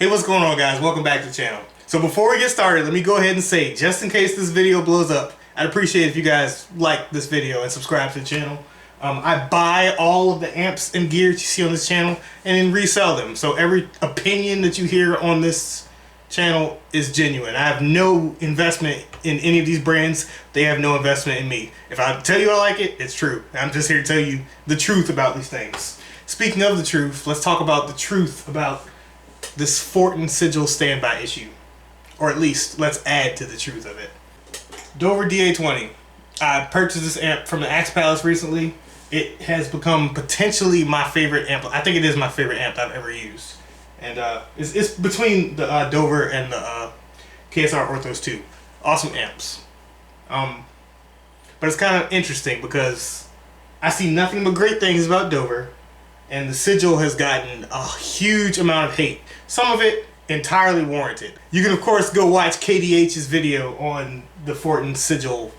Hey, what's going on, guys? Welcome back to the channel. So before we get started, let me go ahead and say, just in case this video blows up, I'd appreciate if you guys like this video and subscribe to the channel. I buy all of the amps and gear that you see on this channel and then resell them. So every opinion that you hear on this channel is genuine. I have no investment in any of these brands. They have no investment in me. If I tell you I like it, it's true. I'm just here to tell you the truth about these things. Speaking of the truth, let's talk about the truth about this Fortin Sigil standby issue. Or at least, let's add to the truth of it. Dover DA20. I purchased this amp from the Axe Palace recently. It has become potentially my favorite amp. I think it is my favorite amp I've ever used. And it's between the Dover and the KSR Orthos 2. Awesome amps. But it's kind of interesting because I see nothing but great things about Dover. And the Sigil has gotten a huge amount of hate. Some of it entirely warranted. You can of course go watch KDH's video on the Fortin Sigil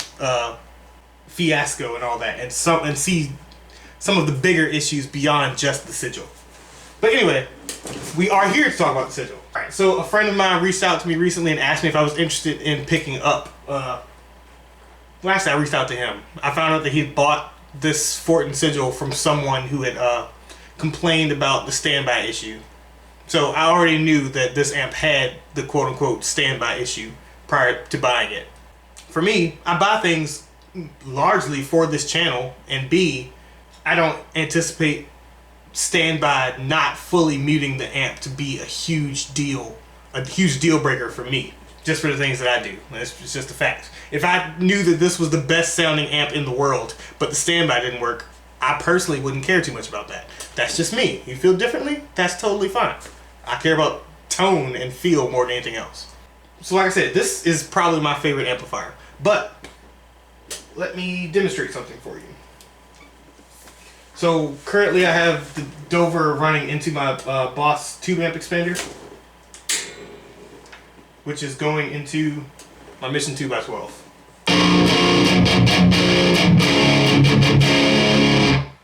Fiasco and all that, and see some of the bigger issues beyond just the Sigil. But anyway, we are here to talk about the Sigil. Alright, so a friend of mine reached out to me recently and asked me if I was interested in picking up, well actually I reached out to him. I found out that he bought this Fortin Sigil from someone who had complained about the standby issue. So I already knew that this amp had the quote-unquote standby issue prior to buying it. For me, I buy things largely for this channel, and B, I don't anticipate standby not fully muting the amp to be a huge deal breaker for me, just for the things that I do. It's just a fact. If I knew that this was the best sounding amp in the world, but the standby didn't work, I personally wouldn't care too much about that. That's just me. You feel differently? That's totally fine. I care about tone and feel more than anything else. So like I said, this is probably my favorite amplifier. But let me demonstrate something for you. So currently I have the Dover running into my Boss tube amp expander, which is going into my Mission 2x12.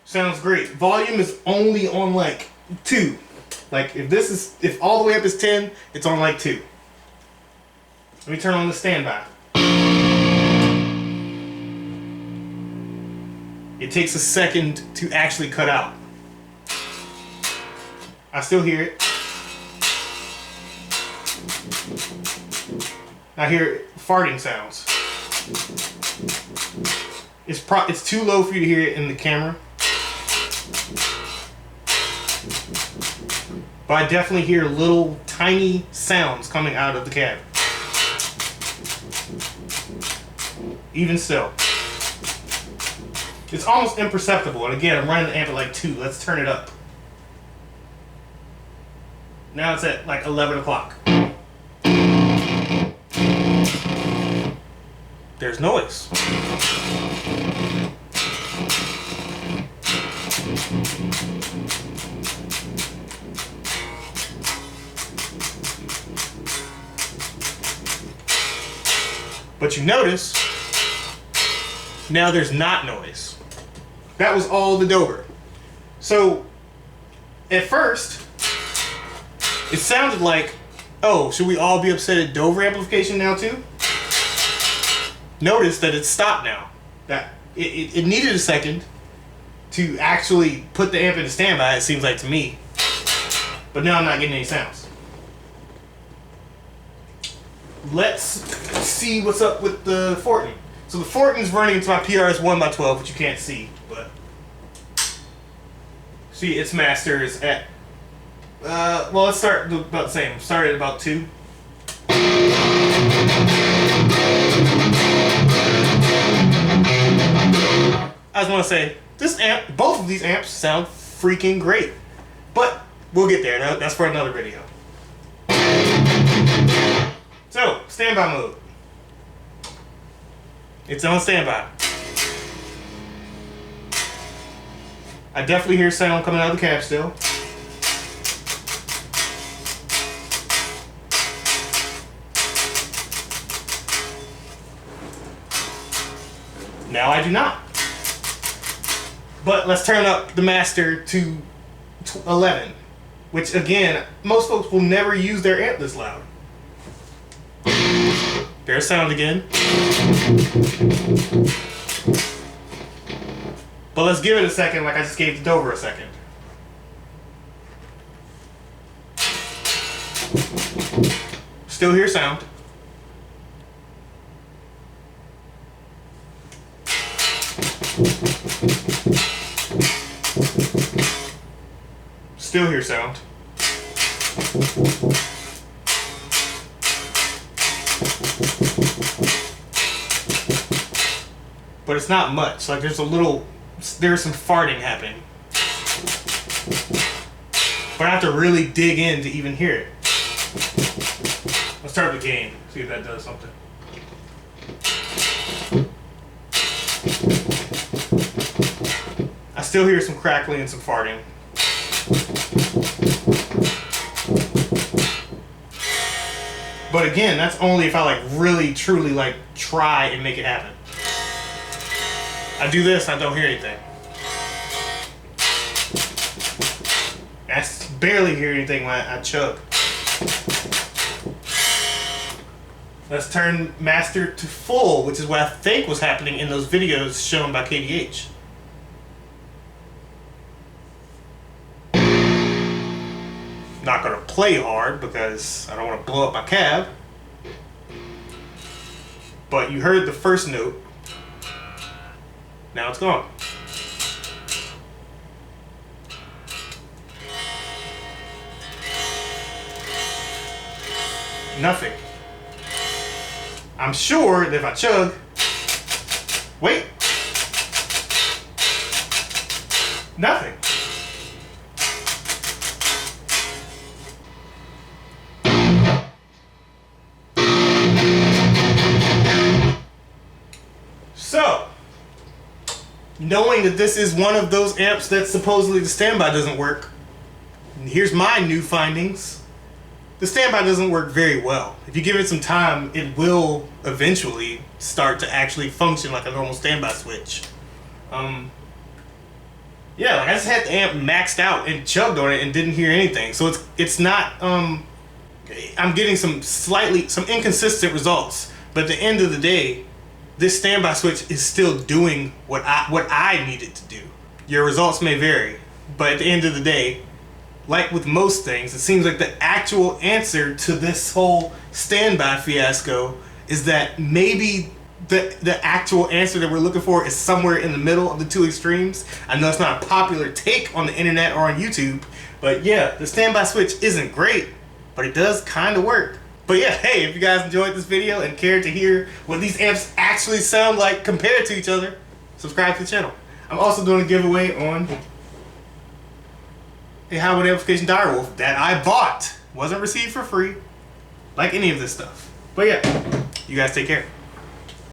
Sounds great. Volume is only on like 2. Like if all the way up is 10, it's on like 2. Let me turn on the standby. It takes a second to actually cut out. I still hear it. I hear farting sounds. It's too low for you to hear it in the camera. But I definitely hear little tiny sounds coming out of the cab. Even still. It's almost imperceptible. And again, I'm running the amp at like 2. Let's turn it up. Now it's at like 11 o'clock. There's noise. But you notice, now there's not noise. That was all the Dover. So, at first, it sounded like, oh, should we all be upset at Dover amplification now too? Notice that it's stopped now. That it needed a second to actually put the amp into standby, it seems like to me. But now I'm not getting any sounds. Let's see what's up with the Fortin. So the Fortin's running into my PRS 1x12, which you can't see, but see its master is at well, let's start about the same. Start at about 2. I just want to say, this amp, both of these amps sound freaking great. But we'll get there. That's for another video. So, standby mode. It's on standby. I definitely hear sound coming out of the cab still. Now I do not. But let's turn up the master to 11. which again, most folks will never use their amp this loud. There's sound again. But let's give it a second like I just gave the Dover a second. Still hear sound. Still hear sound. But it's not much. Like there's some farting happening. But I have to really dig in to even hear it. Let's start with the gain. See if that does something. I still hear some crackling and some farting. But again, that's only if I like really truly like try and make it happen. I do this, I don't hear anything. I barely hear anything when I chug. Let's turn master to full, which is what I think was happening in those videos shown by KDH. Not gonna play hard because I don't want to blow up my cab. But you heard the first note. Now it's gone. Nothing. I'm sure that if I chug, wait, nothing. So, knowing that this is one of those amps that supposedly the standby doesn't work, here's my new findings. The standby doesn't work very well. If you give it some time, it will eventually start to actually function like a normal standby switch. Yeah, like I just had the amp maxed out and chugged on it and didn't hear anything. So it's not, I'm getting some inconsistent results. But at the end of the day, this standby switch is still doing what I need it to do. Your results may vary, but at the end of the day, like with most things, it seems like the actual answer to this whole standby fiasco is that maybe the actual answer that we're looking for is somewhere in the middle of the two extremes. I know it's not a popular take on the internet or on YouTube, but yeah, the standby switch isn't great, but it does kind of work. But yeah, hey, if you guys enjoyed this video and cared to hear what these amps actually sound like compared to each other, subscribe to the channel. I'm also doing a giveaway on a highway amplification direwolf that I bought. Wasn't received for free, like any of this stuff. But yeah, you guys take care.